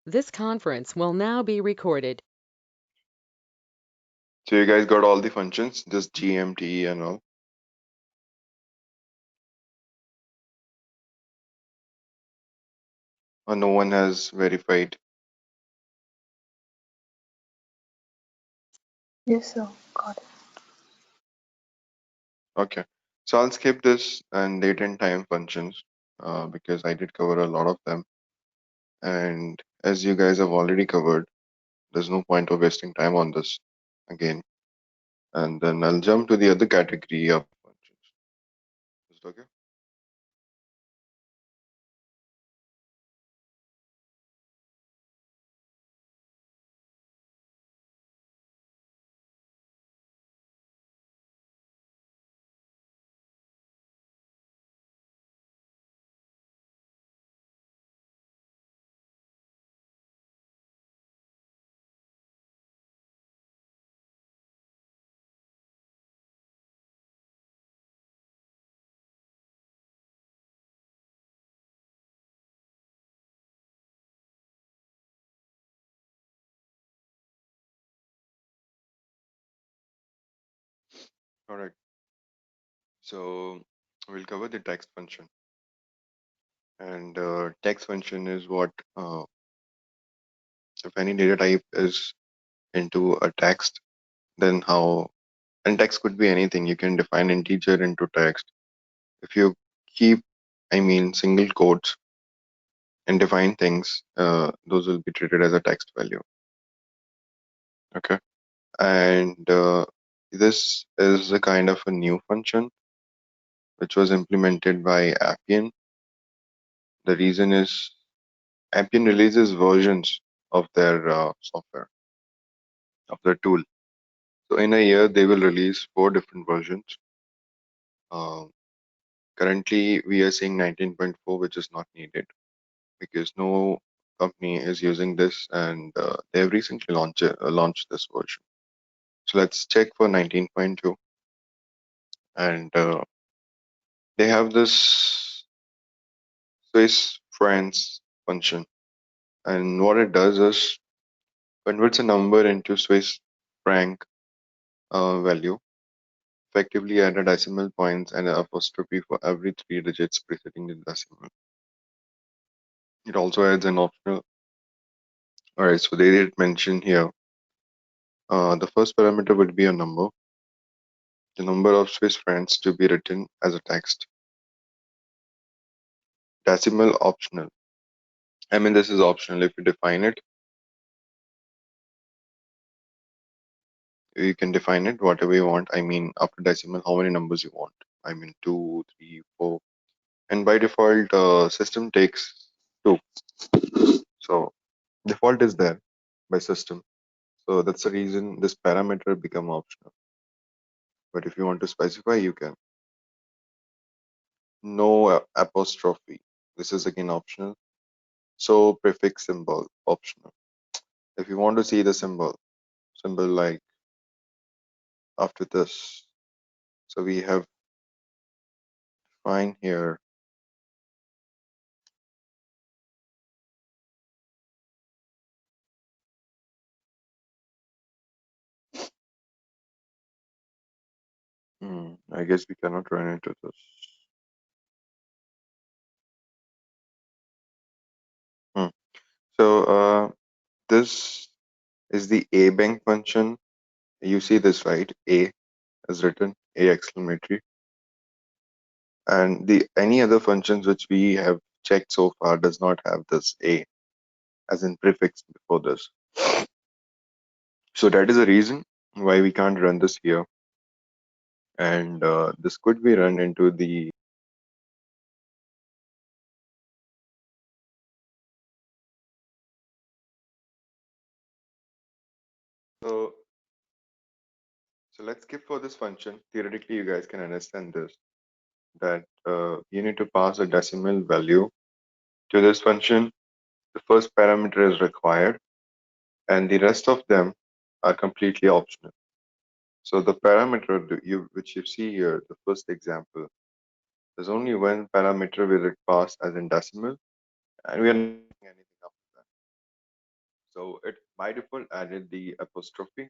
This conference will now be recorded. So you guys got all the functions, just GMT and all. Or no one has verified. Yes, sir. Got it. Okay. So I'll skip this and date and time functions because I did cover a lot of them. And as you guys have already covered, there's no point of wasting time on this again. And then I'll jump to the other category of functions. Is it okay? All right. So we'll cover the text function. And text function is what, if any data type is into a text, then how, and text could be anything. You can define integer into text. If you keep, single quotes and define things, those will be treated as a text value. Okay. And this is a kind of a new function which was implemented by Appian. The reason is Appian releases versions of their software, of their tool. So in a year, they will release 4 different versions. Um, Currently, we are seeing 19.4, which is not needed because no company is using this, and they have recently launched this version. So let's check for 19.2, and they have this Swiss francs function, and what it does is converts a number into Swiss franc value, effectively add a decimal points and an apostrophe for every 3 digits preceding the decimal. It also adds an optional. All right, so they did mention here the first parameter would be a number, the number of Swiss francs to be written as a text. Decimal optional. This is optional. If you define it, you can define it whatever you want. After decimal, how many numbers you want. 2, 3, 4. And by default, system takes 2. So default is there by system. So that's the reason this parameter become optional. But if you want to specify, you can. No apostrophe. This is again optional. So prefix symbol optional. If you want to see the symbol like after this. So we have fine here. I guess we cannot run into this. Hmm. So this is the A bank function. You see this, right? A is written, A exclamatory. And the any other functions which we have checked so far does not have this A as in prefix before this. So that is the reason why we can't run this here. And this could be run into the. So let's skip for this function. Theoretically, you guys can understand this, that you need to pass a decimal value to this function. The first parameter is required, and the rest of them are completely optional. So the parameter which you see here, the first example, there's only one parameter where it passed as in decimal, and we are not doing anything after that. So it by default added the apostrophe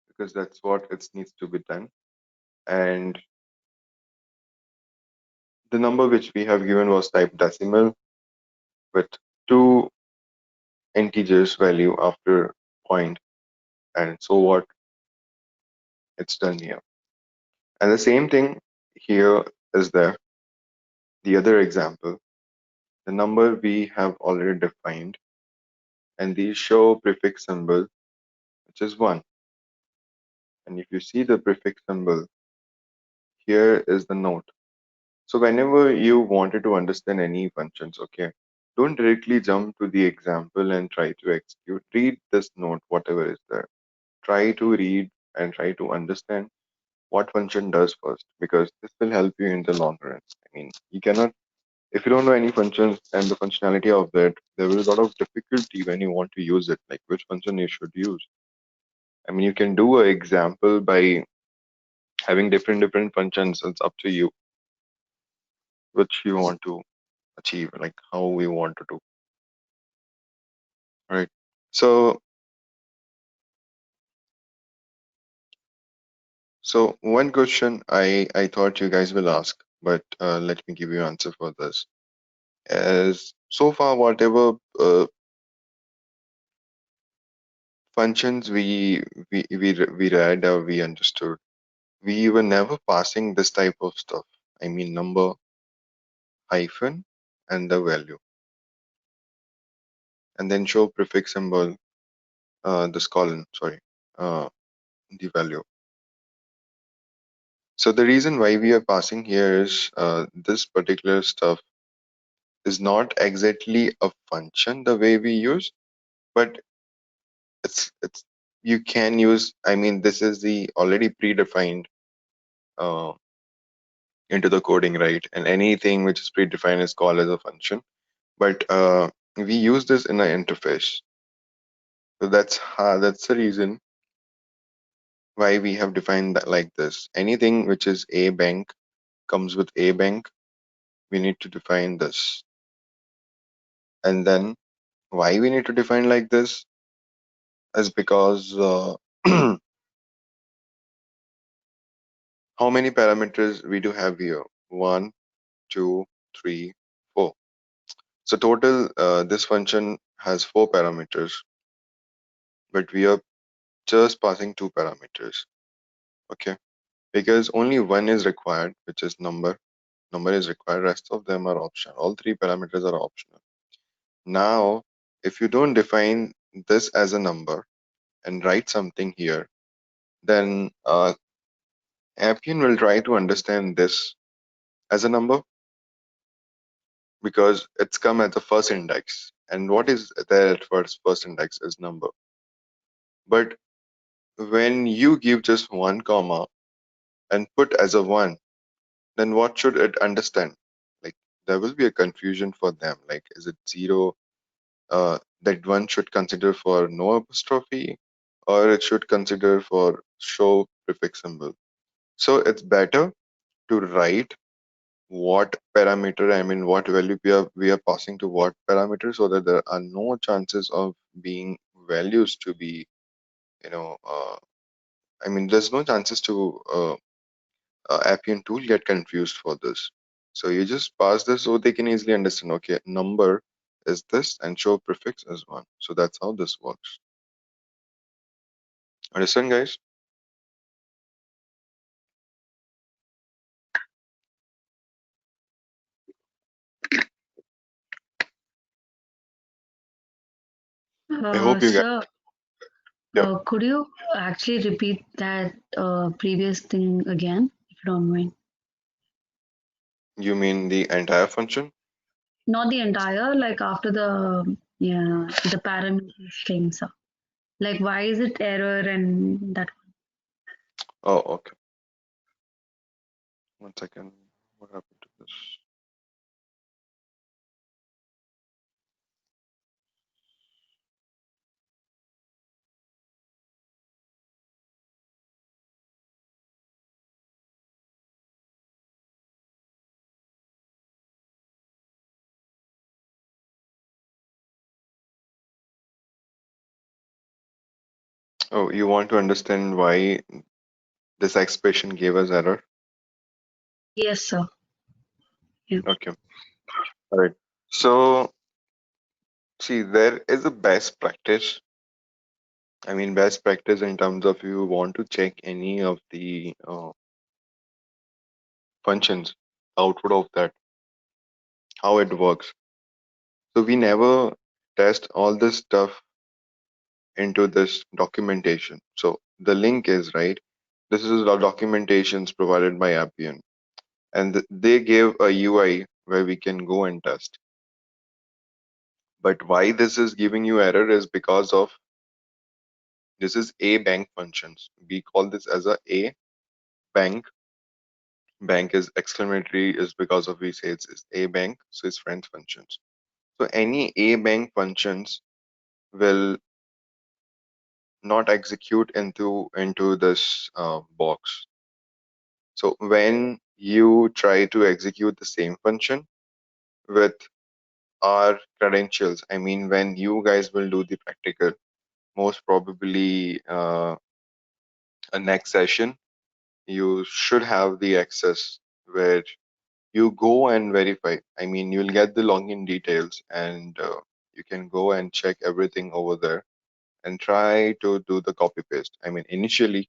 because that's what it needs to be done. And the number which we have given was type decimal with two integers value after point, and so what it's done here. And the same thing here is there. The other example, the number we have already defined, and the show prefix symbol, which is 1. And if you see the prefix symbol, here is the note. So whenever you wanted to understand any functions, okay, don't directly jump to the example and try to execute. Read this note, whatever is there. Try to read and try to understand what function does first, because this will help you in the long run. I mean, you cannot, if you don't know any functions and the functionality of that, there will be a lot of difficulty when you want to use it, like which function you should use. I mean, you can do an example by having different functions. It's up to you which you want to achieve, like how we want to do. Right. So, one question I thought you guys will ask, but let me give you answer for this. As so far, whatever functions we read or we understood, we were never passing this type of stuff. I mean, number, hyphen, and the value, and then show prefix symbol, this colon, sorry, the value. So the reason why we are passing here is this particular stuff is not exactly a function the way we use, but it's you can use. I mean, this is the already predefined uh, into the coding, right? And anything which is predefined is called as a function. But we use this in an interface, so that's the reason why we have defined that like this. Anything which is a bank comes with a bank. We need to define this, and then why we need to define like this is because how many parameters we do have here? 1, 2, 3, 4. So total, this function has 4 parameters, but we are just passing 2 parameters. Okay, because only one is required, which is number. Number is required. Rest of them are optional. All 3 parameters are optional. Now, if you don't define this as a number and write something here, then Appian will try to understand this as a number because it's come at the first index. And what is there at first index is number. But when you give just 1 comma and put as a 1, then what should it understand? Like there will be a confusion for them. Like, is it 0 that one should consider for no apostrophe, or it should consider for show prefix symbol? So it's better to write what parameter, I mean what value we are passing to what parameter, so that there are no chances of being values to be, you know, I mean there's no chances to Appian tool get confused for this. So you just pass this so they can easily understand, okay, number is this and show prefix is 1. So that's how this works. Understand, guys? I hope you guys, Sir, yeah. could you actually repeat that previous thing again, if you don't mind? You mean the entire function? Not the entire, like after the parameter string, sir. Like why is it error and that? Oh, okay. One second. What happened to this? Oh, you want to understand why this expression gave us error? Yes, sir. Yeah. Okay. All right. So, see, there is a best practice. I mean, best practice in terms of you want to check any of the functions, output of that, how it works. So we never test all this stuff into this documentation. So the link is right. This is the documentations provided by Appian, and they gave a UI where we can go and test. But why this is giving you error is because of this is a bank functions. We call this as a bank. Bank is exclamatory is because of we say it's a bank, so it's friend functions. So any a bank functions will not execute into this box. So when you try to execute the same function with our credentials, I mean when you guys will do the practical, most probably a next session, you should have the access where you go and verify. I mean you'll get the login details and you can go and check everything over there and try to do the copy paste. I mean initially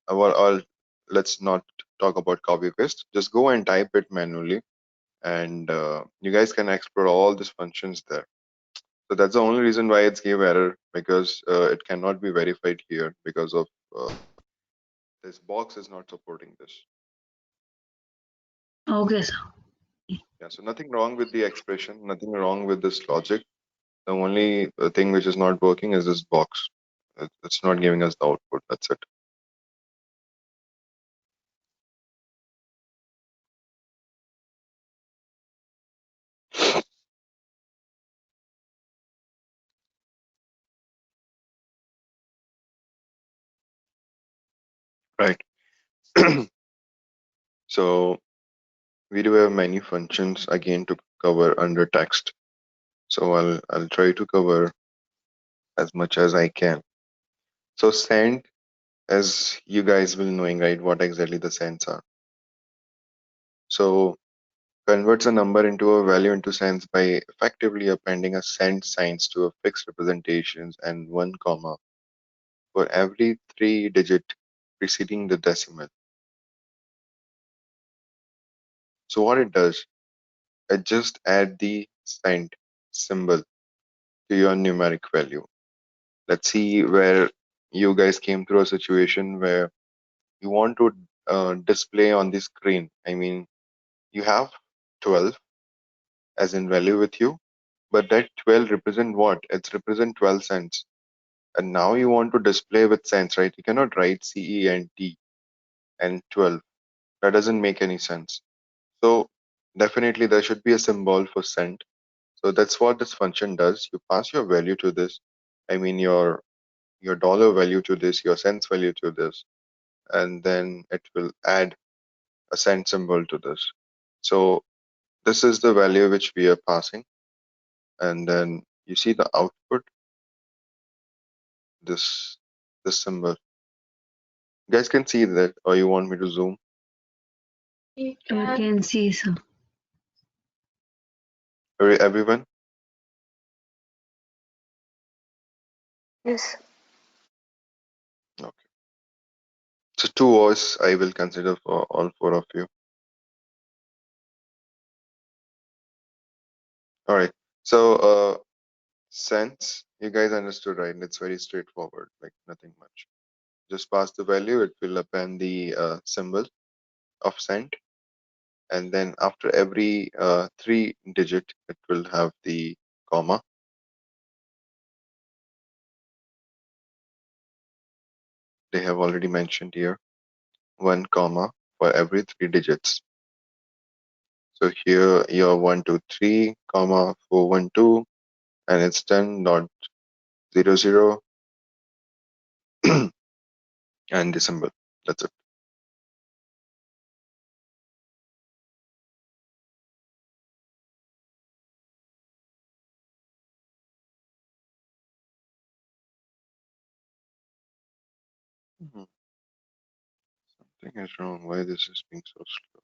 or let's not talk about copy paste. Just go and type it manually, and you guys can explore all these functions there. So that's the only reason why it's gave error because it cannot be verified here because of this box is not supporting this. Okay, sir. Yeah, so nothing wrong with the expression, nothing wrong with this logic. The only thing which is not working is this box. It's not giving us the output. That's it. Right. So we do have many functions again to cover under text. So I'll try to cover as much as I can. So send, as you guys will knowing, right, what exactly the sends are. So converts a number into a value into cents by effectively appending a cent signs to a fixed representations and one comma for every 3 digit preceding the decimal. So what it does, it just add the cent symbol to your numeric value. Let's see where you guys came through a situation where you want to display on the screen. I mean, you have 12 as in value with you, but that 12 represent what? It's represent 12 cents. And now you want to display with cents, right? You cannot write CENT and 12. That doesn't make any sense. So definitely there should be a symbol for cent. So that's what this function does. You pass your value to this. I mean your dollar value to this, your cents value to this, and then it will add a cent symbol to this. So this is the value which we are passing, and then you see the output, this this symbol. You guys can see that, or you want me to zoom? We can see, sir. Everyone? Yes. Okay. So 2 hours I will consider for all 4 of you. All right. So cents, you guys understood, right? It's very straightforward, like nothing much. Just pass the value, it will append the symbol of cent, and then after every 3 digit, it will have the comma. They have already mentioned here one comma for every 3 digits. So here your 123, comma 412, and it's done dot 00 and the symbol. That's it. Hmm, something is wrong. Why this is being so slow?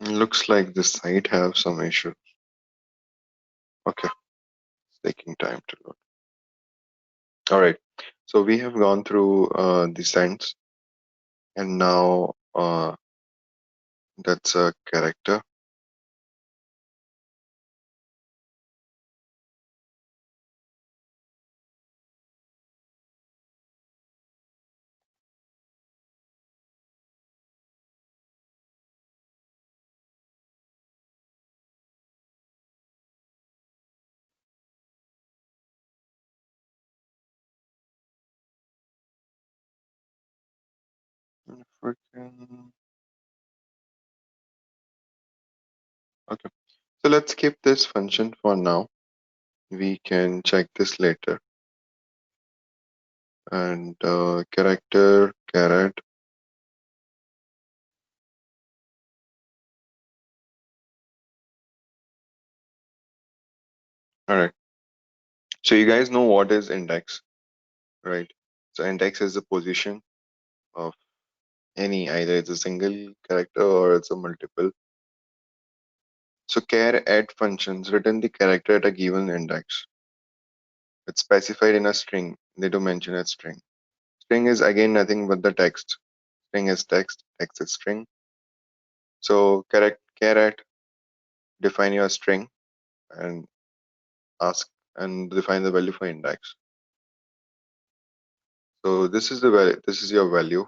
Looks like this site have some issue. Okay, it's taking time to load. All right, so we have gone through the sentence, and now that's a character. If we can- Okay, so let's keep this function for now. We can check this later. And character caret. All right. So you guys know what is index, right? So index is the position of any, either it's a single character or it's a multiple. So char add functions return the character at a given index. It's specified in a string. They do mention a string. String is again nothing but the text. String is text, text is string. So caret define your string and ask and define the value for index. So this is the value, this is your value,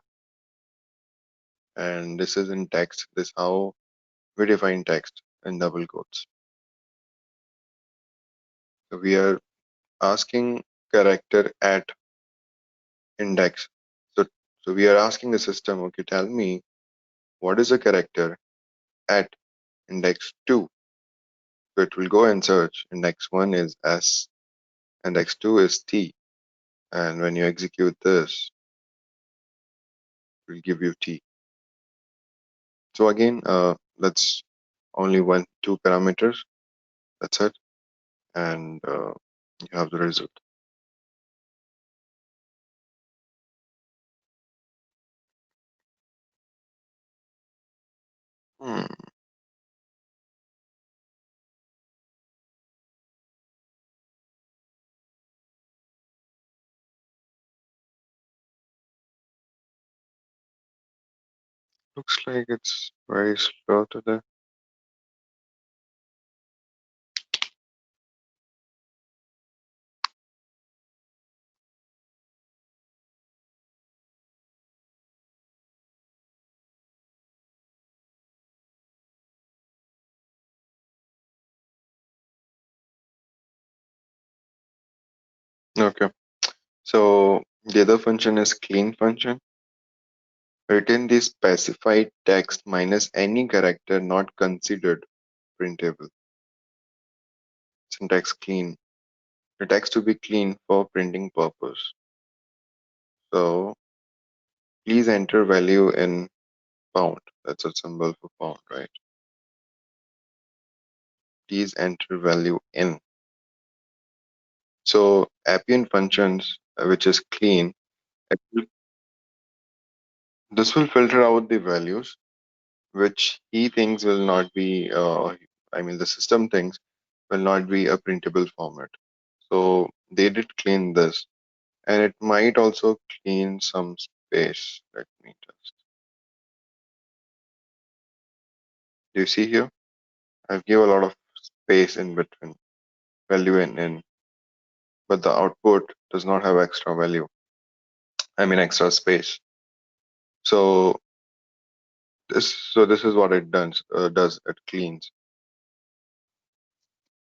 and this is in text. This is how we define text in double quotes. So we are asking character at index. So so we are asking the system, okay, tell me what is a character at index 2. So it will go and search. Index 1 is S, index 2 is T, and when you execute this, it will give you T. So again, that's only two parameters. That's it, and you have the result. Hmm. Looks like it's very slow today. Okay. So the other function is clean function. Return the specified text minus any character not considered printable. Syntax clean. The text to be clean for printing purpose. So please enter value in pound. That's a symbol for pound, right? Please enter value in. So Appian functions, which is clean, it this will filter out the values which he thinks will not be, I mean, the system thinks will not be a printable format. So they did clean this, and it might also clean some space. Let me just. Do you see here? I've given a lot of space in between value and in, but the output does not have extra value. I mean, extra space. So this is what it does. It cleans.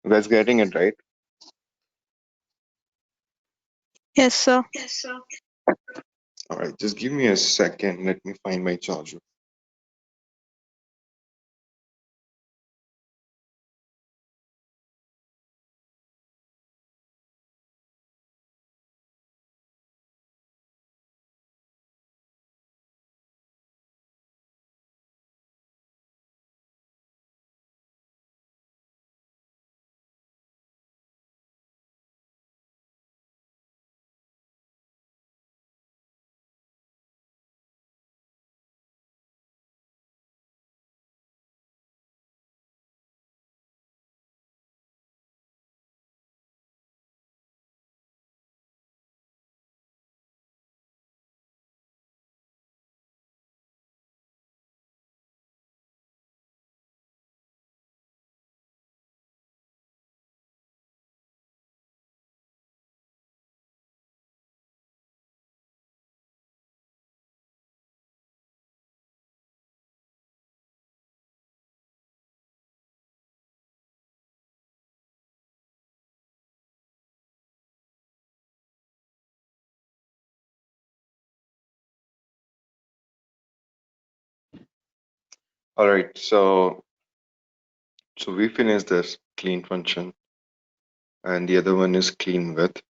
You guys getting it right? Yes, sir. All right, just give me a second. Let me find my charger. All right, so we finished this clean function, and the other one is clean with.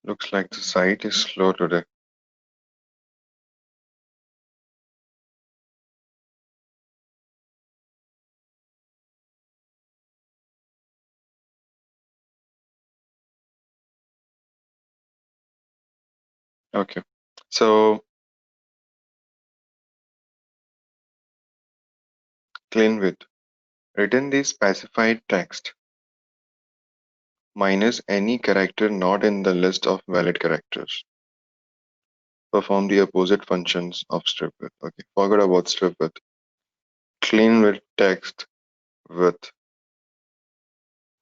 Looks like the site is slow today. Okay, so clean with. Return the specified text minus any character not in the list of valid characters. Perform the opposite functions of strip with. Okay, forgot about strip with. Clean with text with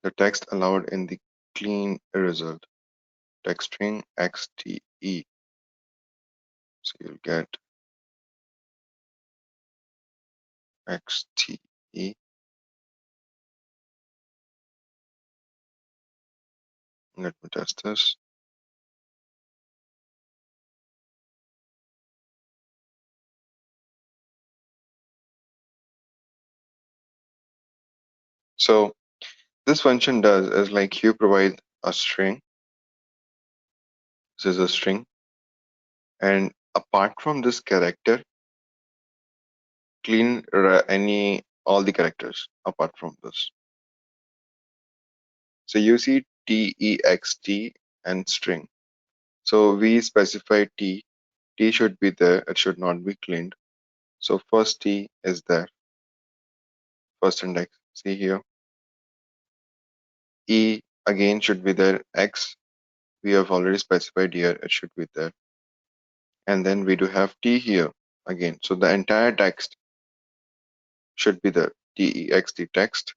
the text allowed in the clean result. Text string XTE. So you'll get XTE. Let me test this. So this function does is like you provide a string. This is a string, and apart from this character, clean all the characters apart from this. So you see text and string. So we specify t. T should be there. It should not be cleaned. So first t is there. First index. See here. E again should be there. X we have already specified here. It should be there. And then we do have t here again. So the entire text should be there. Text text.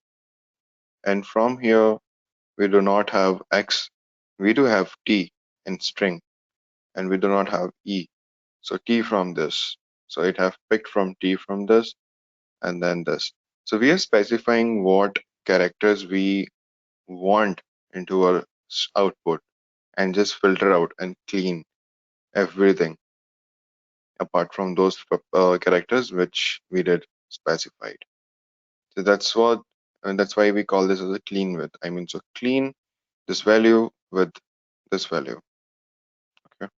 And from here we do not have x. We do have t in string, and we do not have e. So t from this. So it have picked from t from this and then this. So we are specifying what characters we want into our output and just filter out and clean everything apart from those characters which we did specified. So that's why we call this as a clean with. I mean, so clean this value with this value. Okay.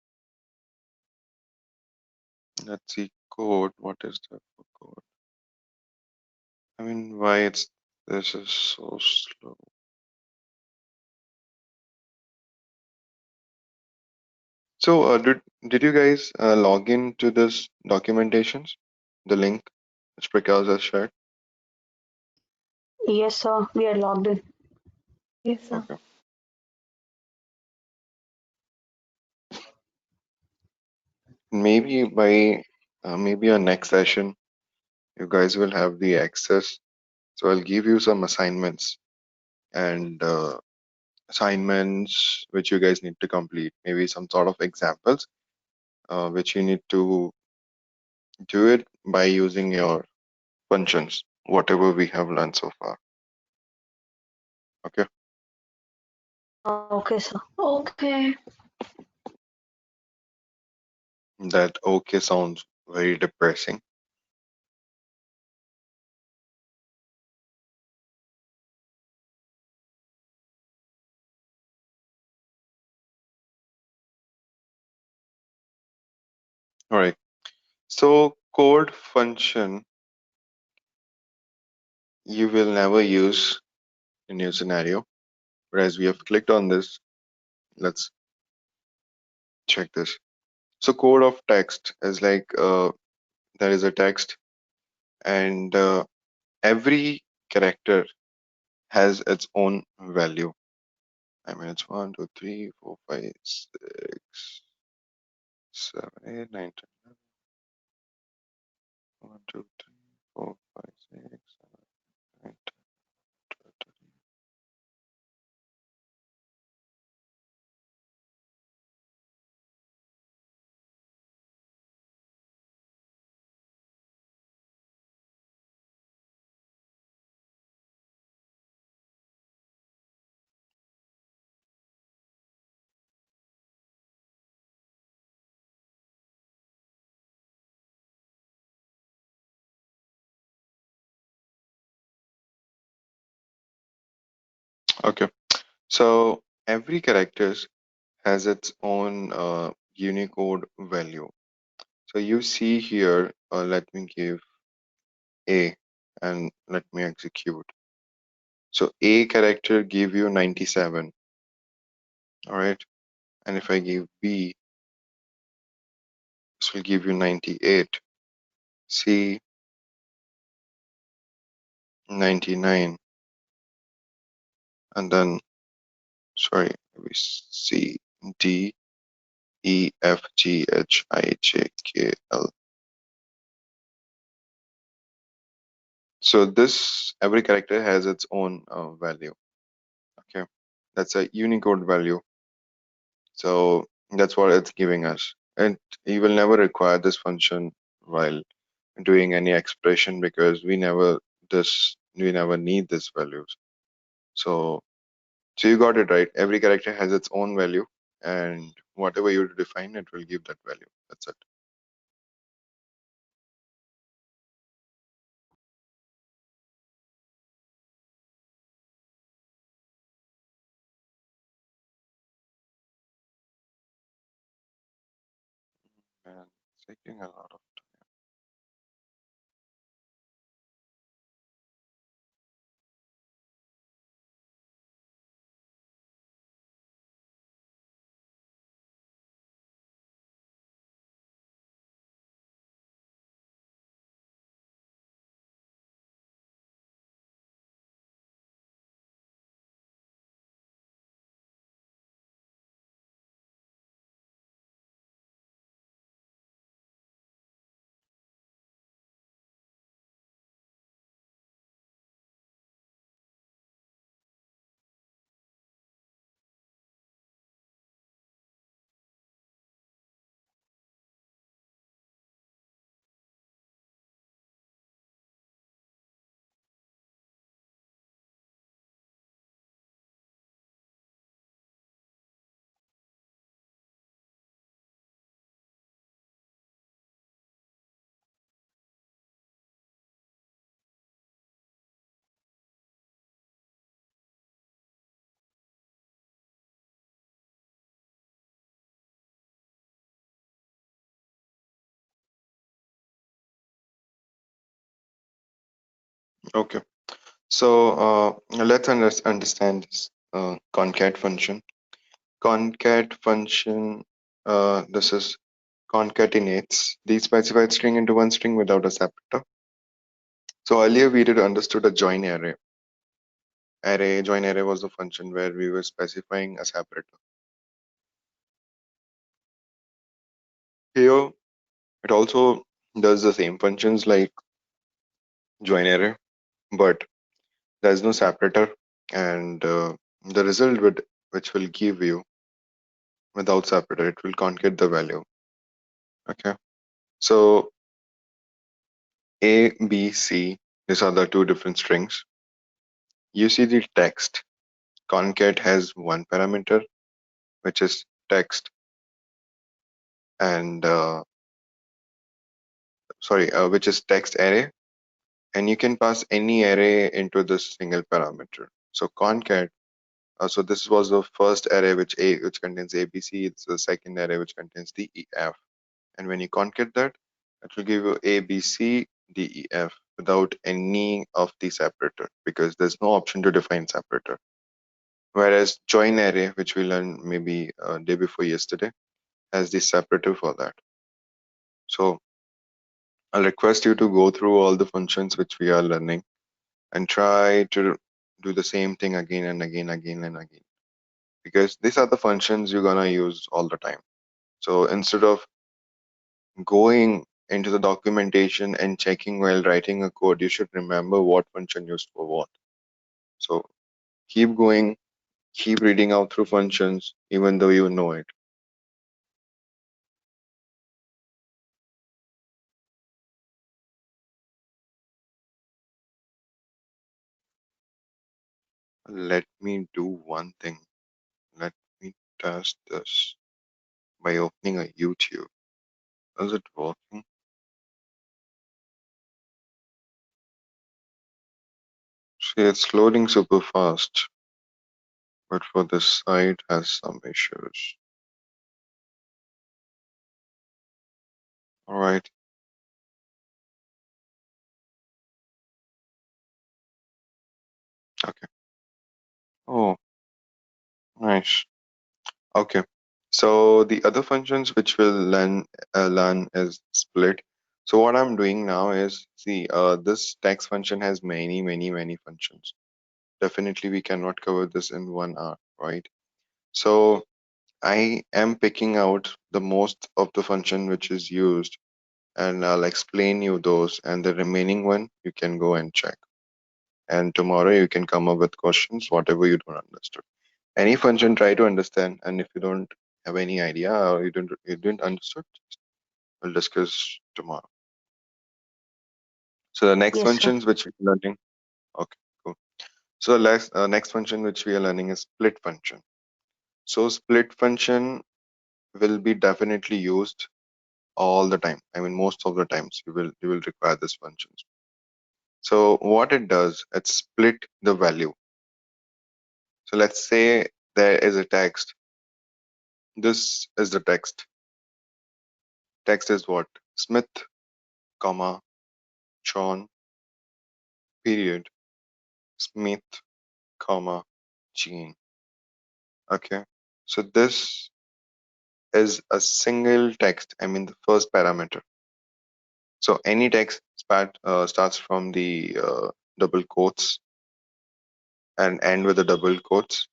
Let's see code. What is the code? I mean, why this is so slow. So, did you guys log in to this documentations? The link which Prakash has shared. Yes, sir. We are logged in. Yes, sir. Okay. Maybe by maybe our next session, you guys will have the access. So I'll give you some assignments and assignments which you guys need to complete. Maybe some sort of examples which you need to do it by using your functions, whatever we have learned so far. Okay. Okay, sir. Okay. That okay sounds very depressing. All right. So code function you will never use in your scenario. Whereas we have clicked on this, let's check this. So code of text is like there is a text and every character has its own value. I mean, it's 1, 2, 3, 4, 5, 6, 7, 8, 9, 10, 11. 1, 2, 3, 4, 5, 6, 7, 8, 12, 13. Okay, so every character has its own Unicode value. So you see here, let me give A and let me execute. So A character give you 97, all right? And if I give B, this will give you 98. C, 99. And then, sorry, we C, D, E, F, G, H, I, J, K, L. So this, every character has its own value, okay? That's a Unicode value. So that's what it's giving us. And you will never require this function while doing any expression because we never need these values. So you got it right. Every character has its own value, and whatever you define, it will give that value. That's it. And it's taking a lot of okay. So let's understand this concat function. Concat function. This is concatenates the specified string into one string without a separator. So earlier we did understood a join array. array, join array was the function where we were specifying a separator. Here, it also does the same functions like join array, but there's no separator, and the result which will give you without separator, it will concat the value. Okay, so A, B, C, these are the two different strings. You see the text. Concat has one parameter, which is text, and which is text array, and you can pass any array into this single parameter. So concat. So this was the first array which contains ABC. It's the second array which contains DEF. And when you concat that, it will give you ABC, DEF without any of the separator, because there's no option to define separator. Whereas join array, which we learned maybe day before yesterday, has the separator for that. So I'll request you to go through all the functions which we are learning and try to do the same thing again and again, because these are the functions you're gonna use all the time. So instead of going into the documentation and checking while writing a code, you should remember what function used for what. So keep going, keep reading out through functions, even though you know it. Let me do one thing. Let me test this by opening a YouTube. Is it working? See, it's loading super fast, but for this site has some issues. All right. Okay. Oh, nice. Okay. So the other functions which we'll learn is split. So what I'm doing now is, see, this text function has many functions. Definitely we cannot cover this in 1 hour, right? So I am picking out the most of the function which is used, and I'll explain you those, and the remaining one you can go and check. And tomorrow you can come up with questions, whatever you don't understand. Any function, try to understand, and if you don't have any idea or you didn't understand, we'll discuss tomorrow. So the next Yes, sir. functions which we're learning. Okay, cool. So next function which we are learning is split function. So split function will be definitely used all the time. I mean, most of the times you will require this functions. So what it does, it split the value. So let's say there is a text. This is the text. Text is what? Smith, comma, John, period, Smith, comma, Jean. Okay. So this is a single text. I mean, the first parameter. So any text starts from the double quotes and end with the double quotes.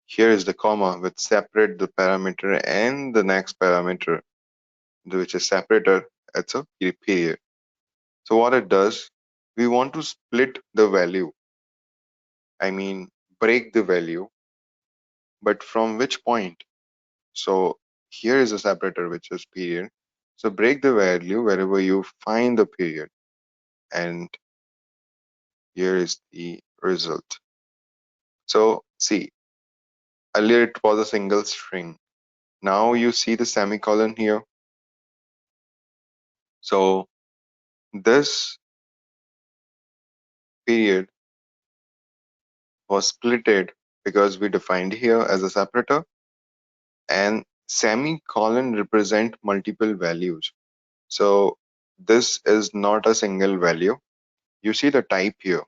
Here is the comma which separate the parameter and the next parameter, which is separator. It's a period. So what it does, we want to split the value. I mean, break the value, but from which point? So here is a separator, which is period. So break the value wherever you find the period. And here is the result. So see, earlier it was a single string. Now you see the semicolon here. So this period was splitted because we defined here as a separator, and semicolon represent multiple values. So this is not a single value. You see the type here,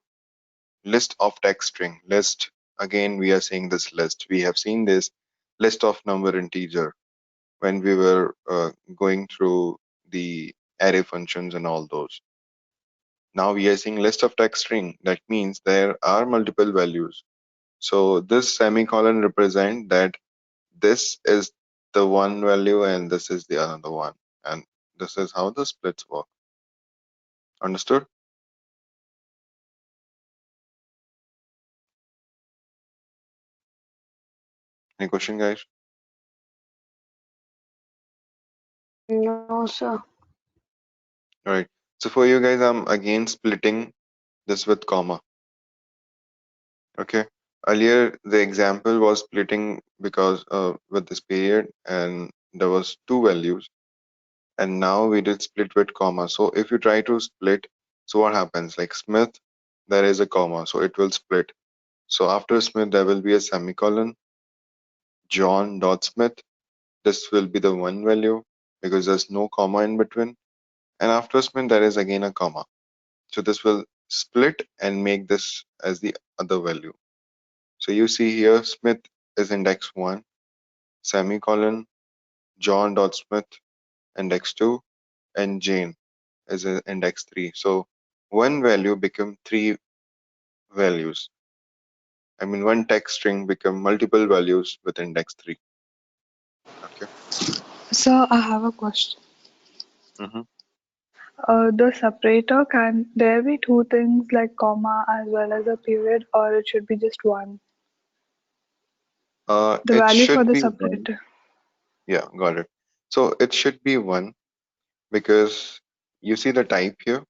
list of text string. List, again we are saying this list. We have seen this list of number integer when we were going through the array functions and all those. Now we are seeing list of text string. That means there are multiple values. So this semicolon represent that this is the one value and this is the another one, and this is how the splits work. Understood? Any question, guys? No, sir. All right. So for you guys, I'm again splitting this with comma. Okay. Earlier, the example was splitting because with this period, and there was two values, and now we did split with comma. So if you try to split, so what happens? Like Smith, there is a comma, so it will split. So after Smith, there will be a semicolon. John dot Smith. This will be the one value because there's no comma in between. And after Smith, there is again a comma. So this will split and make this as the other value. So you see here, Smith is index 1, semicolon, John dot Smith, index 2, and Jane is in index 3. So one value become three values. I mean, one text string become multiple values with index 3. Okay. So I have a question. hmm The separator, can there be two things like comma as well as a period, or it should be just one? The it value for should the be one. separator. Yeah, got it. So it should be one because you see the type here.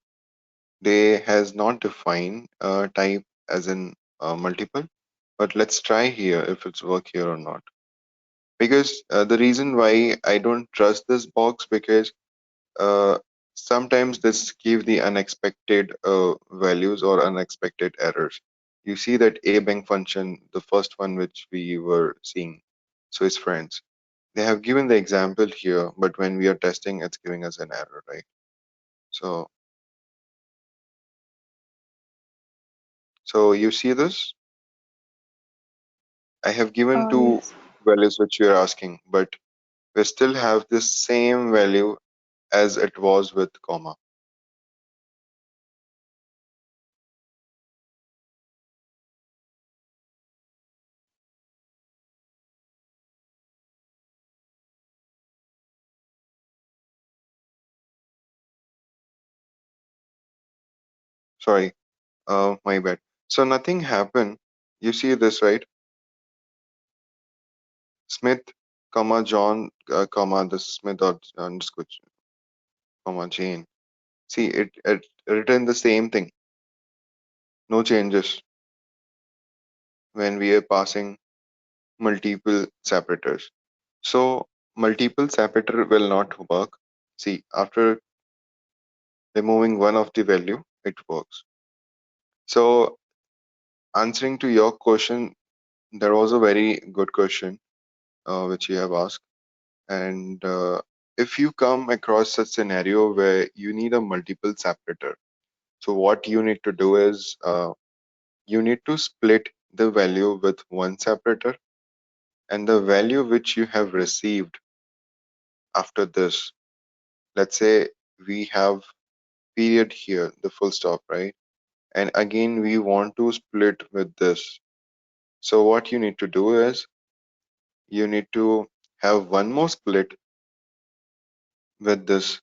They has not defined type as in multiple, but let's try here if it's work here or not. Because the reason why I don't trust this box because uh, sometimes this give the unexpected values or unexpected errors. You see that a bank function, the first one which we were seeing, so it's friends. They have given the example here, but when we are testing, it's giving us an error, right? So you see this? I have given two Yes. values which you are asking, but we still have the same value as it was with comma. Sorry, my bad. So nothing happened. You see this, right? Smith, comma John, comma the Smith or underscore comma Jane. See it written the same thing. No changes when we are passing multiple separators. So multiple separator will not work. See, after removing one of the value, it works. So answering to your question, there was a very good question which you have asked. And if you come across such scenario where you need a multiple separator, so what you need to do is you need to split the value with one separator and the value which you have received after this. Let's say we have period here, the full stop, right? And again, we want to split with this. So what you need to do is you need to have one more split with this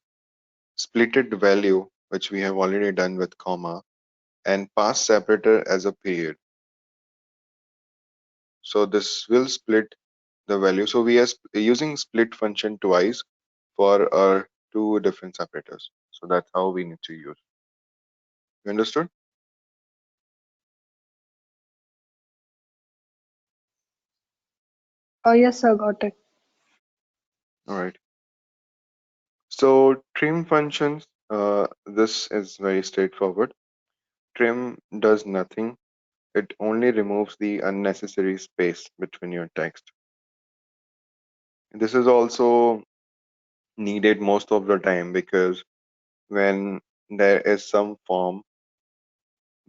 splitted value, which we have already done with comma, and pass separator as a period. So this will split the value. So we are using split function twice for our two different separators. So that's how we need to use. You understood? Oh, yes, sir, got it. All right. So trim functions, this is very straightforward. Trim does nothing. It only removes the unnecessary space between your text. This is also needed most of the time because when there is some form,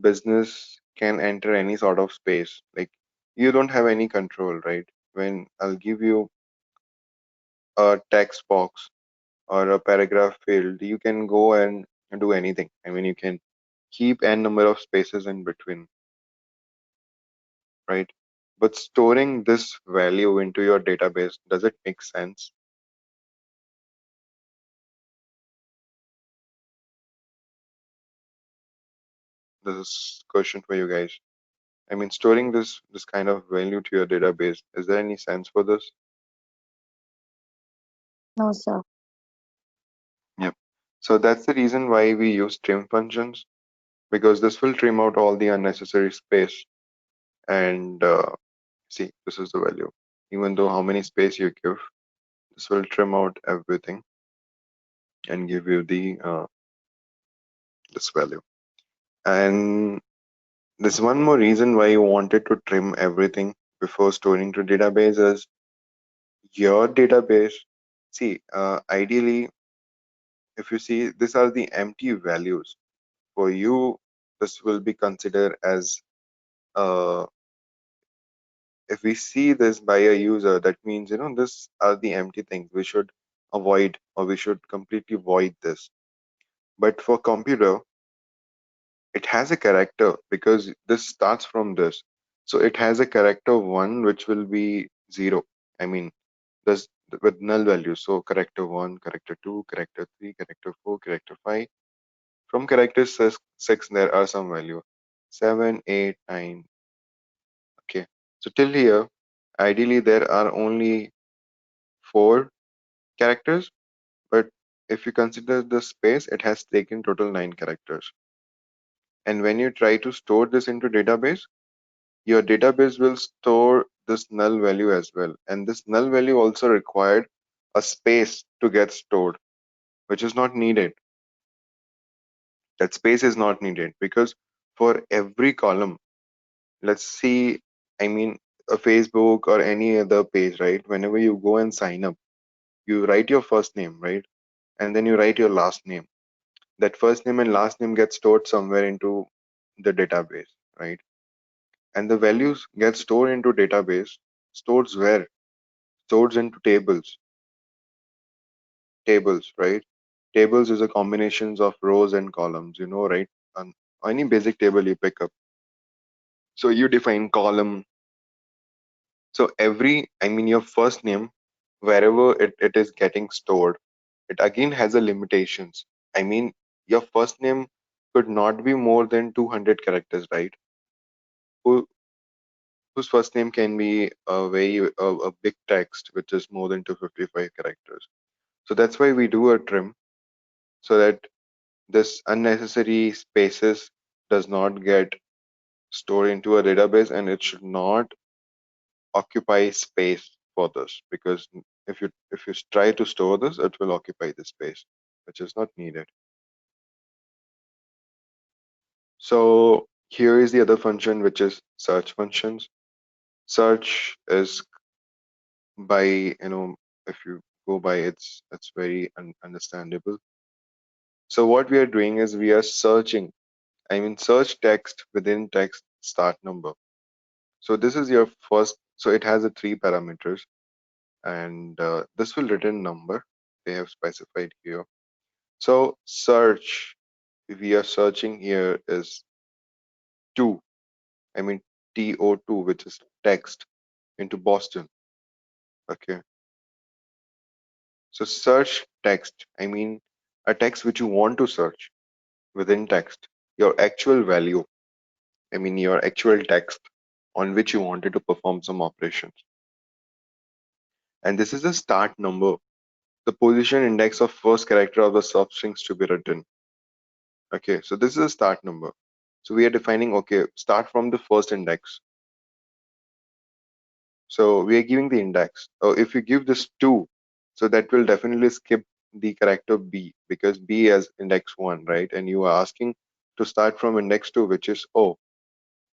business can enter any sort of space. Like you don't have any control, right? When I'll give you a text box or a paragraph field, you can go and do anything. I mean, you can keep n number of spaces in between, right? But storing this value into your database, does it make sense? This is a question for you guys. I mean, storing this kind of value to your database, is there any sense for this? No, sir. Yep. So that's the reason why we use trim functions, because this will trim out all the unnecessary space. And see, this is the value. Even though how many space you give, this will trim out everything and give you the this value. And there's one more reason why you wanted to trim everything before storing to database is your database. See, ideally, if you see, these are the empty values. For you, this will be considered as if we see this by a user, that means, this are the empty things. We should avoid, or we should completely void this. But for computer, it has a character because this starts from this. So it has a character 1, which will be 0. I mean, this with null values. So character 1, character 2, character 3, character 4, character 5. From character 6, there are some value 7, 8, 9. Okay. So till here, ideally there are only 4 characters, but if you consider the space, it has taken total 9 characters. And when you try to store this into database, your database will store this null value as well. And this null value also required a space to get stored, which is not needed. That space is not needed because for every column, let's see, I mean, a Facebook or any other page, right? Whenever you go and sign up, you write your first name, right? And then you write your last name. That first name and last name get stored somewhere into the database, right? And the values get stored into database. Stores where? Stored into tables. Tables, right? Tables is a combinations of rows and columns, right? On any basic table you pick up. So you define column. So I mean, your first name, wherever it is getting stored, it again has a limitations. I mean, your first name could not be more than 200 characters, right? Who, whose first name can be a big text, which is more than 255 characters. So that's why we do a trim, so that this unnecessary spaces does not get stored into a database, and it should not occupy space for this, because if you try to store this, it will occupy the space, which is not needed. So here is the other function, which is search functions. Search is by, if you go by, it's very understandable. So what we are doing is we are searching, I mean, search text within text start number. So this is your first, so it has a 3 parameters, and this will return number they have specified here. So search, we are searching here is 2, I mean TO2, which is text into Boston. Okay. So search text, I mean a text which you want to search within text, your actual value, I mean your actual text on which you wanted to perform some operations. And this is the start number, the position index of first character of the substrings to be written. Okay, so this is a start number. So we are defining, okay, start from the first index. So we are giving the index. If you give this 2, so that will definitely skip the character B, because B has index 1, right? And you are asking to start from index 2, which is O,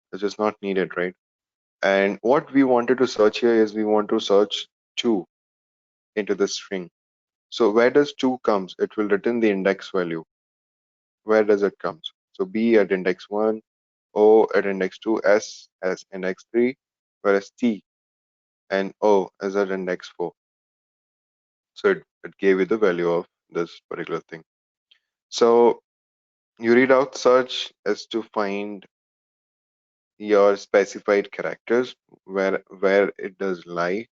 which is not needed, right? And what we wanted to search here is we want to search 2 into the string. So where does 2 comes? It will return the index value. Where does it comes? So B at index 1, O at index 2, S as index 3, whereas T and O is at index 4. So it gave you the value of this particular thing. So you read out search is to find your specified characters where it does lie,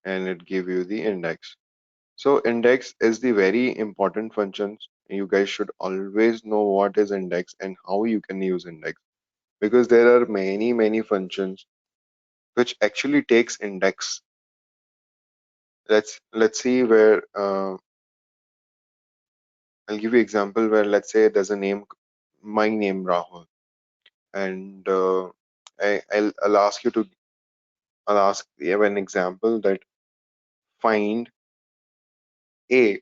and it give you the index. So index is the very important functions. You guys should always know what is index and how you can use index, because there are many functions which actually takes index. Let's see where I'll give you example where, let's say, there's a name, my name Rahul, and I'll ask you to, I'll ask you have an example that find A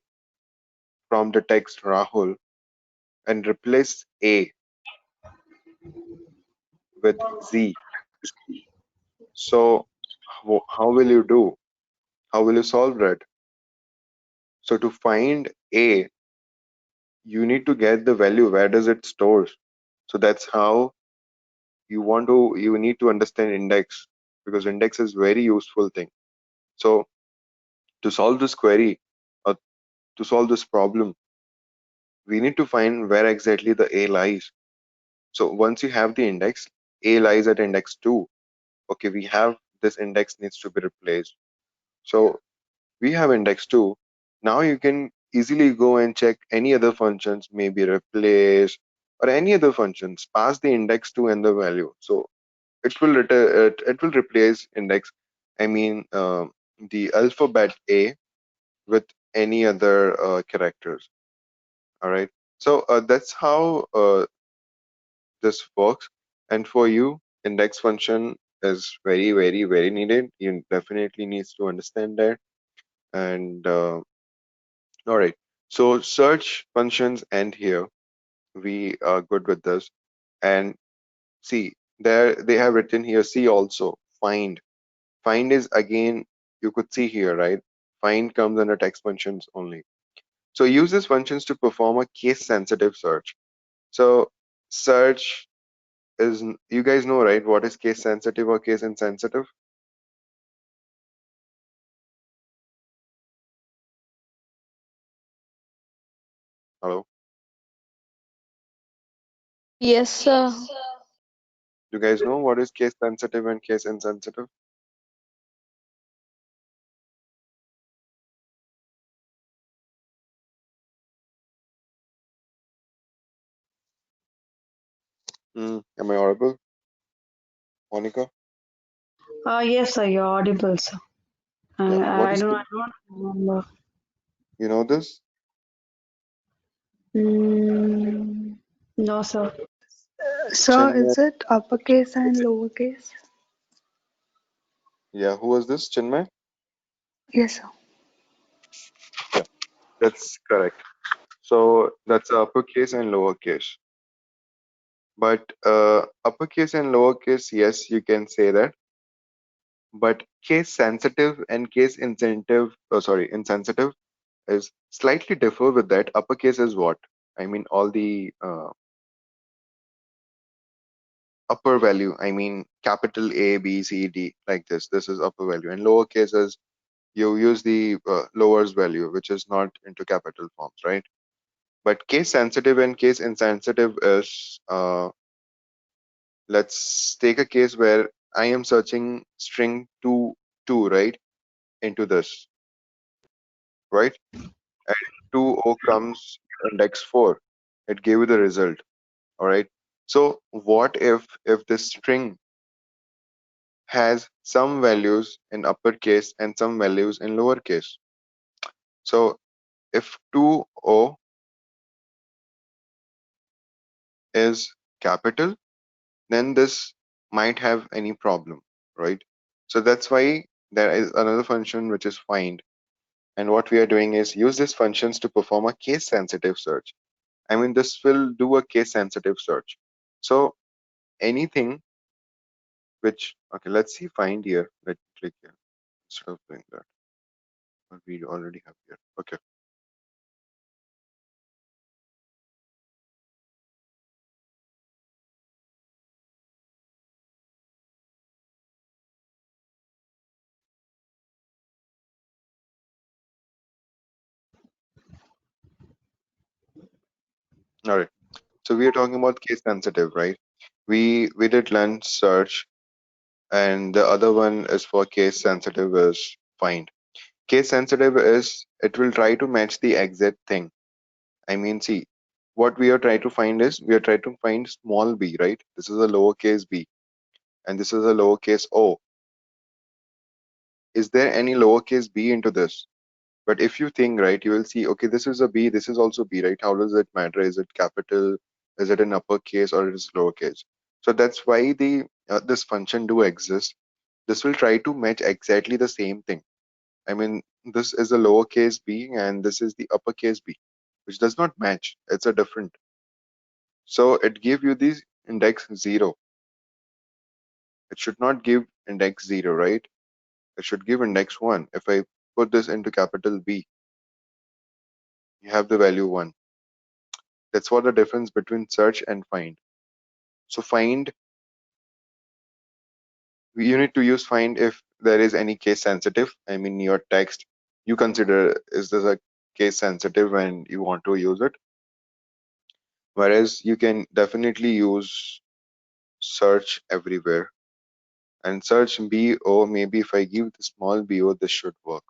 from the text Rahul and replace A with Z. So how will you do? How will you solve that? So to find A, you need to get the value. Where does it store? So that's how you need to understand index, because index is very useful thing. So to solve this query, or to solve this problem, we need to find where exactly the A lies. So once you have the index, A lies at index 2. Okay, we have this index needs to be replaced. So we have index 2. Now you can easily go and check any other functions, maybe replace or any other functions, pass the index 2 and the value. So it will it will replace index, I mean the alphabet A with any other characters. All right. So that's how this works. And for you, index function is very needed. You definitely needs to understand that. And all right. So search functions end here. We are good with this. And see, there they have written here. See also find. Find is again, you could see here, right? Find comes under text functions only. So use these functions to perform a case sensitive search. So search is, you guys know, right, what is case sensitive or case insensitive? Hello, Yes, sir. you guys know what is case sensitive and case insensitive? Am I audible, Monica? Yes, sir, you're audible, sir. Yeah, what is I don't remember. you know this? Mm, no, sir. Sir, Chinmay, is it uppercase and lowercase? yeah, who was this? Chinmay? Yes, sir. Yeah, that's correct. So that's uppercase and lowercase. But uppercase and lowercase, yes, you can say that. But case sensitive and case insensitive, oh, sorry, insensitive is slightly differ with that. Uppercase is what? I mean, all the upper value. I mean, capital A, B, C, D, like this. This is upper value. And lowercase is you use the lowers value, which is not into capital forms, right? But case sensitive and case insensitive is, let's take a case where I am searching string 2, right, into this, right? And 2O comes index 4. It gave you the result, all right? So what if this string has some values in uppercase and some values in lowercase? So if 2O is capital, then this might have any problem, right? So that's why there is another function which is find. And what we are doing is use these functions to perform a case sensitive search. I mean, this will do a case sensitive search. So anything which, okay, let's see find here. Let's click here instead of doing that. What we already have here. Okay. All right. So we are talking about case sensitive, right? we did learn search, and the other one is for case sensitive is find. Case sensitive is it will try to match the exact thing. I mean, see, what we are trying to find is we are trying to find small b, right? This is a lowercase b, and this is a lowercase o. Is there any lowercase b into this? But if you think, right, you will see, okay, this is a b, this is also b, right? How does it matter? Is it capital? Is it an uppercase or it is lowercase? So that's why the this function do exist. This will try to match exactly the same thing. I mean, this is a lowercase b and this is the uppercase b, which does not match. It's a different. So it give you the index 0. It should not give index 0, right? It should give index 1. If I put this into capital B, you have the value 1. That's what the difference between search and find. So find, you need to use find if there is any case sensitive. I mean, your text, you consider is this a case sensitive and you want to use it. Whereas you can definitely use search everywhere. And search BO, maybe if I give the small BO, this should work.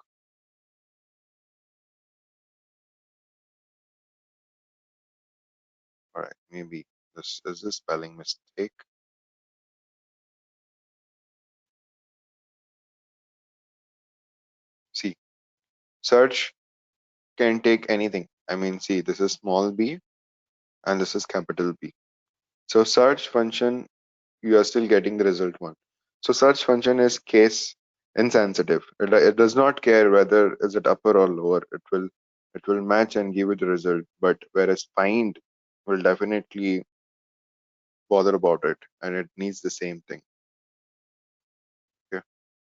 All right, maybe this is a spelling mistake. See, search can take anything. I mean, see, this is small b and this is capital B. So search function, you are still getting the result 1. So search function is case insensitive. It does not care whether is it upper or lower. It will match and give you the result. But whereas find will definitely bother about it and it needs the same thing. Okay.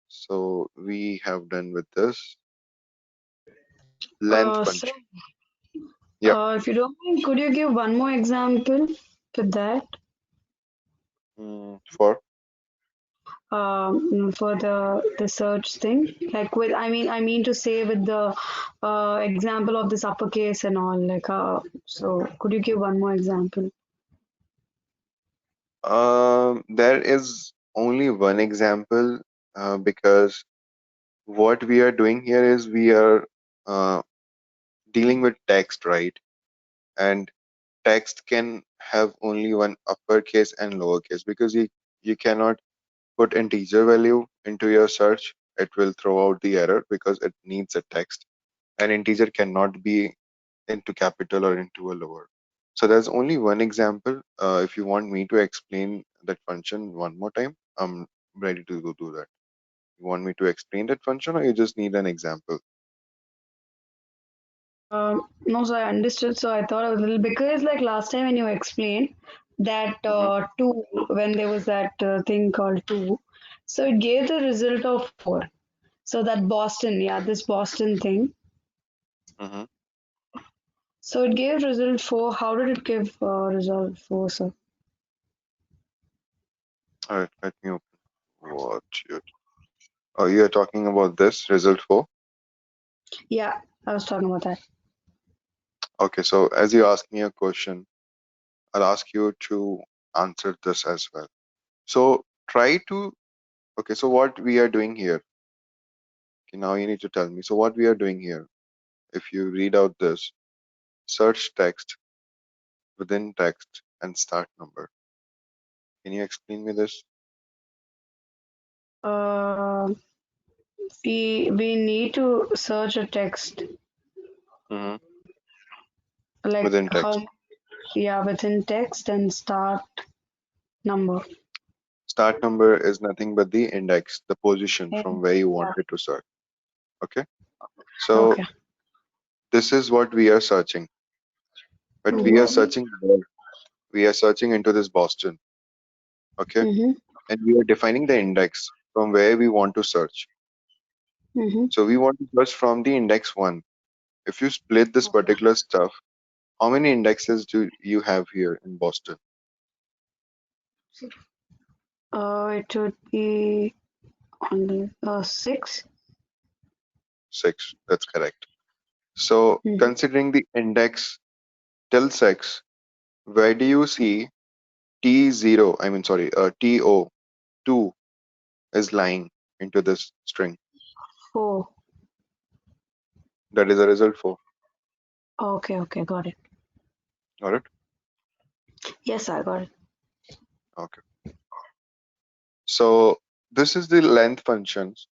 So we have done with this length So, function. Yeah. if you don't mind, could you give one more example to that? For For the search thing, like with I mean to say with the example of this uppercase and all, like so could you give one more example? there is only one example because what we are doing here is we are uh, dealing with text, right? And text can have only one uppercase and lowercase because you cannot put integer value into your search. It will throw out the error because it needs a text. An integer cannot be into capital or into a lower. So there's only one example. If you want me to explain that function one more time, I'm ready to go do that. You want me to explain that function or you just need an example? No, so I understood. So I thought a little because like last time when you explained that Hmm. two, when there was that thing called two, so it gave the result of four. So that Boston, yeah, this Boston thing. Hmm. So it gave result four. How did it give result four, sir? All right, let me open what you. Oh, you are talking about this result 4. Yeah, I was talking about that. Okay, so as you ask me a question, I'll ask you to answer this as well. So try to. Okay, so what we are doing here? Okay, now you need to tell me. So what we are doing here? If you read out this, search text within text and start number. Can you explain me this? Uh, we need to search a text Hmm. like Within text. how, yeah, within text and start number. Start number is nothing but the index, the position from And where you yeah, wanted to search. Okay. So okay. this is what we are searching. But we are Mm-hmm. searching where? We are searching into this Boston. Okay. Mm-hmm. And we are defining the index from where we want to search. Mm-hmm. So we want to search from the index 1. If you split this particular stuff, how many indexes do you have here in Boston? It would be on the six. 6. That's correct. So Mm-hmm. considering the index till 6, where do you see T0, TO2 is lying into this string. 4. That is a result 4. Okay, okay, got it. Got it? Yes, I got it. Okay. So this is the length functions.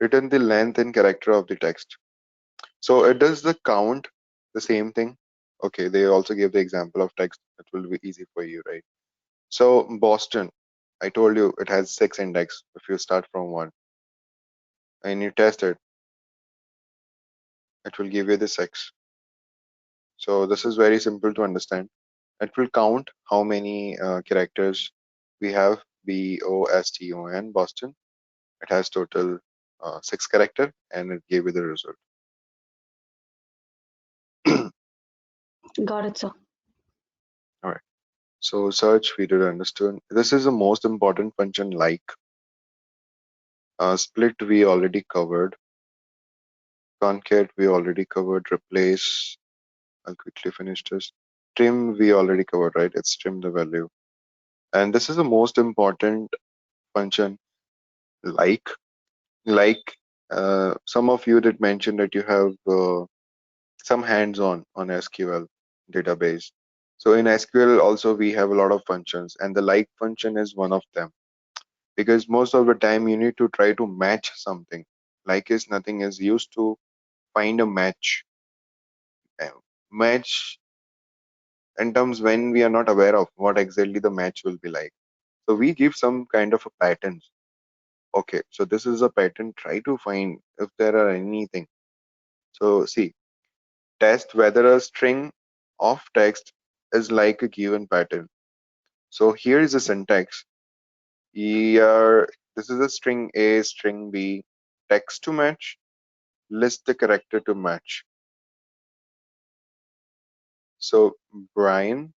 Return the length and character of the text. So it does the count, the same thing. Okay, they also give the example of text. It will be easy for you, right? So Boston, I told you it has 6 index if you start from 1 and you test it, it will give you the 6. So this is very simple to understand. It will count how many characters we have. Boston, Boston. It has total 6 character and it gave you the result. Got it, sir. All right. So search we did understood. This is the most important function like split we already covered. Concat we already covered. Replace. I'll quickly finish this. Trim we already covered, right? It's trim the value. And this is the most important function like. Like some of you did mention that you have some hands-on on SQL database. So in SQL also we have a lot of functions and the like function is one of them because most of the time you need to try to match something. Like is nothing is used to find a match. Match in terms when we are not aware of what exactly the match will be like. So we give some kind of a patterns. Okay, so this is a pattern. Try to find if there are anything. So see, test whether a string of text is like a given pattern. So here is the syntax. This is a string A, string B, text to match, list the character to match. So Brian,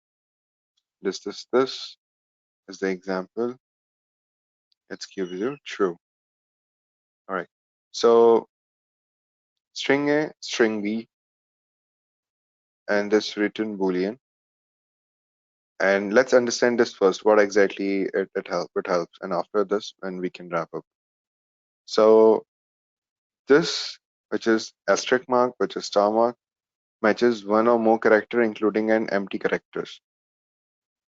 this is the example. Let's give you true. All right. So string A, string B, and this return boolean. And let's understand this first. What exactly it helps, and after this, and we can wrap up. So this, which is asterisk mark, which is star mark, matches one or more character, including an empty characters.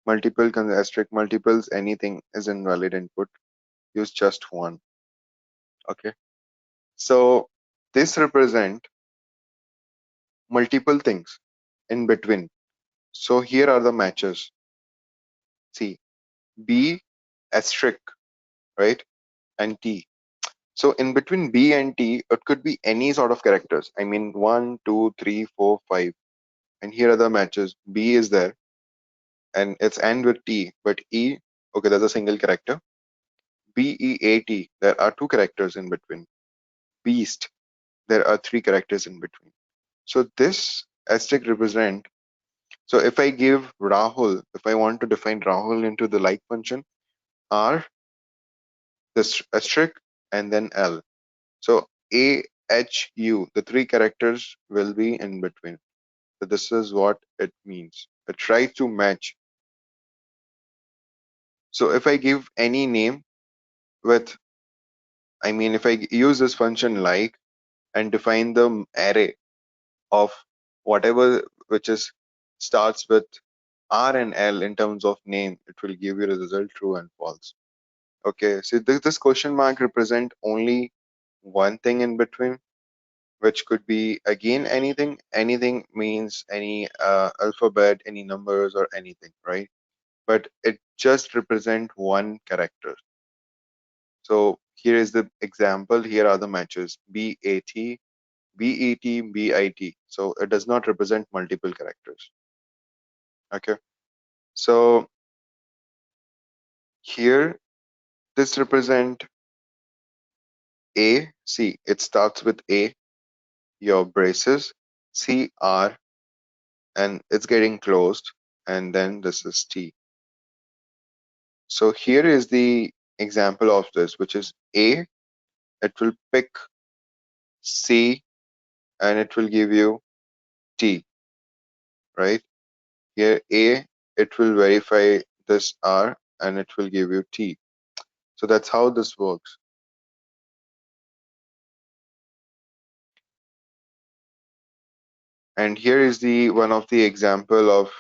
Multiple asterisk multiples, anything is invalid input. Use just one. Okay. So this represent multiple things in between. So here are the matches. See, B asterisk, right? And T. So in between B and T, it could be any sort of characters. I mean, 1, 2, 3, 4, 5. And here are the matches. B is there and it's end with T, but E, okay, there's a single character. BEAT, there are two characters in between. Beast, there are three characters in between. So this asterisk represent. So if I give Rahul, if I want to define Rahul into the like function, R, this asterisk, and then L. So A, H, U, the three characters will be in between. So this is what it means. It tries to match. So if I give any name with, I mean, if I use this function like and define the array of whatever which is starts with R and L in terms of name, it will give you the result true and false. Okay, so this question mark represent only one thing in between, which could be again anything. Anything means any alphabet, any numbers or anything, right? But it just represent one character. So here is the example. Here are the matches BAT, BET, BIT. So it does not represent multiple characters. Okay. So here this represent A, C. It starts with A, your braces, C, R, and it's getting closed, and then this is T. So here is the example of this, which is A, it will pick C, and it will give you T, right? Here A, it will verify this R and it will give you T. So that's how this works. And here is the one of the example of,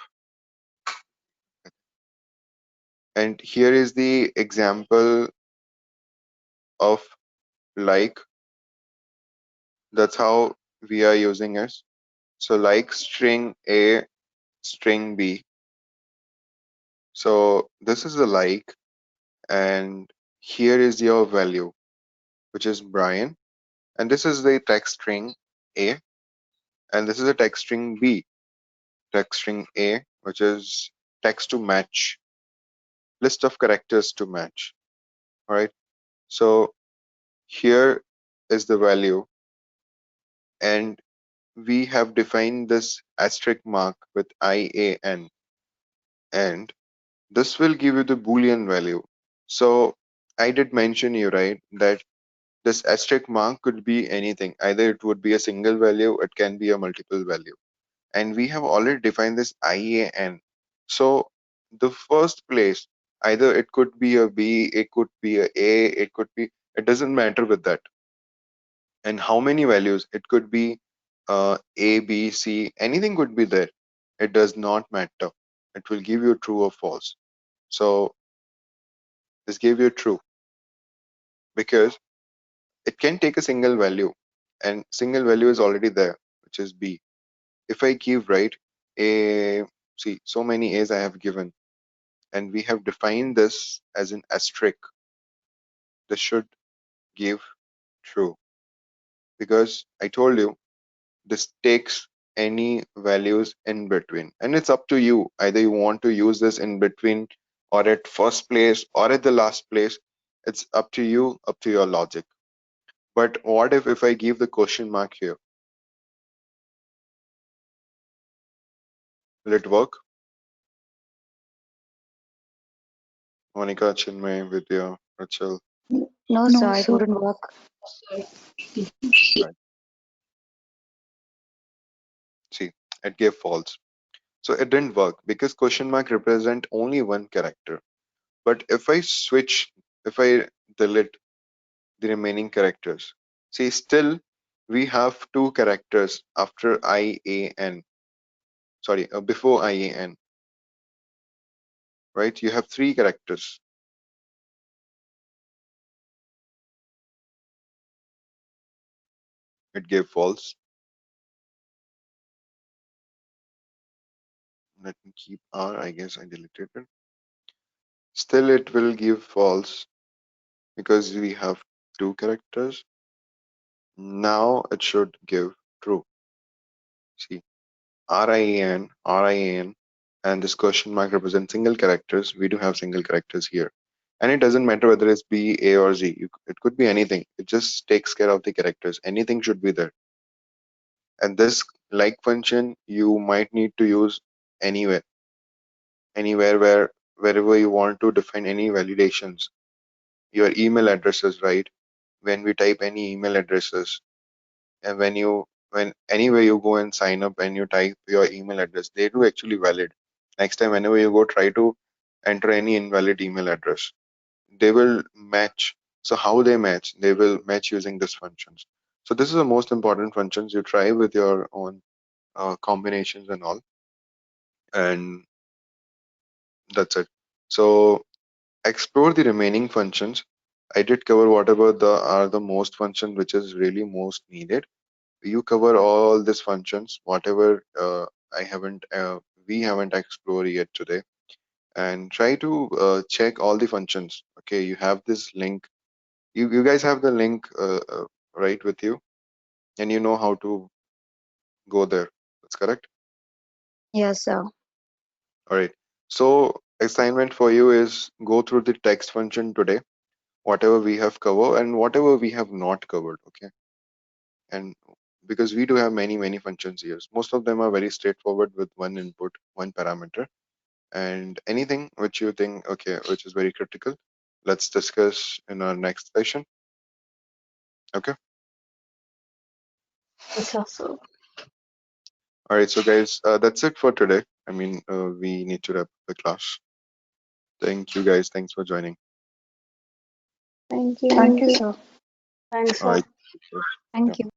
and here is the example of like. That's how we are using it. So like string A, string B. So this is the like, and here is your value, which is Brian, and this is the text string A, and this is a text string B, text string A, which is text to match, list of characters to match. All right. So here is the value, and we have defined this asterisk mark with IAN, and this will give you the Boolean value. So I did mention you, right, that this asterisk mark could be anything. Either it would be a single value, it can be a multiple value. And we have already defined this IAN. So the first place, either it could be a B, it could be a, it could be, it doesn't matter with that. And how many values? It could be A, B, C, anything could be there. It does not matter. It will give you true or false. So this gave you true because it can take a single value, and single value is already there, which is B. If I give, right, a, see, so many A's I have given, and we have defined this as an asterisk. This should give true because I told you this takes any values in between, and it's up to you. Either you want to use this in between or at first place or at the last place. It's up to you, up to your logic. But what if I give the question mark here? Will it work? Monica, Chinmay, Vidya, Rachel. No, No, sir, it sir. wouldn't work. Right. See, it gave false. So it didn't work because question mark represent only one character. But if I switch, if I delete the remaining characters, see, still we have two characters after IAN. Sorry, before IAN, right? You have three characters. It gave false. Let me keep R. I guess I deleted it. Still, it will give false because we have two characters. Now it should give true. See, RIAN, RIAN, and this question mark represents single characters. We do have single characters here. And it doesn't matter whether it's B, A, or Z. It could be anything. It just takes care of the characters. Anything should be there. And this like function you might need to use anywhere. Anywhere wherever you want to define any validations. Your email addresses, right? When we type any email addresses, and when anywhere you go and sign up and you type your email address, they do actually valid. Next time whenever you go, try to enter any invalid email address, they will match. So how they match? They will match using this functions. So this is the most important functions. You try with your own combinations and all, and that's it. So explore the remaining functions. I did cover whatever the are the most functions which is really most needed. You cover all these functions, whatever we haven't explored yet today, and try to check all the functions. Okay, you have this link. You guys have the link right with you, and you know how to go there. That's correct. Yes, sir. All right. So assignment for you is go through the text function today, whatever we have covered and whatever we have not covered. Okay, and because we do have many functions here, most of them are very straightforward with one input, one parameter. And anything which you think, okay, which is very critical, let's discuss in our next session. Okay. Yes, sir. So All right. So guys, that's it for today. I mean, we need to wrap up the class. Thank you guys. Thanks for joining. Thank you. Thank you, sir. Thanks, All sir. right. Thank you.